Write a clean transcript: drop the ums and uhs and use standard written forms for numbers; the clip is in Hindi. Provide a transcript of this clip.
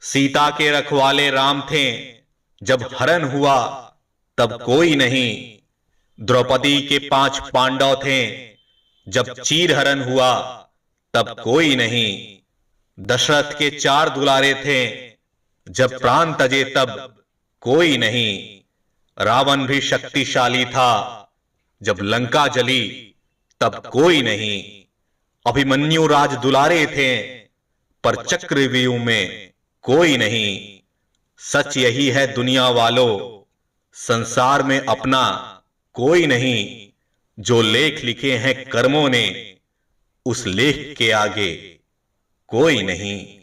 सीता के रखवाले राम थे, जब हरण हुआ तब कोई नहीं। द्रौपदी के 5 पांडव थे, जब चीर हरण हुआ तब कोई नहीं। दशरथ के 4 दुलारे थे, जब प्राण तजे तब कोई नहीं। रावण भी शक्तिशाली था, जब लंका जली तब कोई नहीं। अभिमन्यु राज दुलारे थे, पर चक्रव्यूह में कोई नहीं। सच यही है दुनिया वालों, संसार में अपना कोई नहीं। जो लेख लिखे हैं कर्मों ने, उस लेख के आगे कोई नहीं।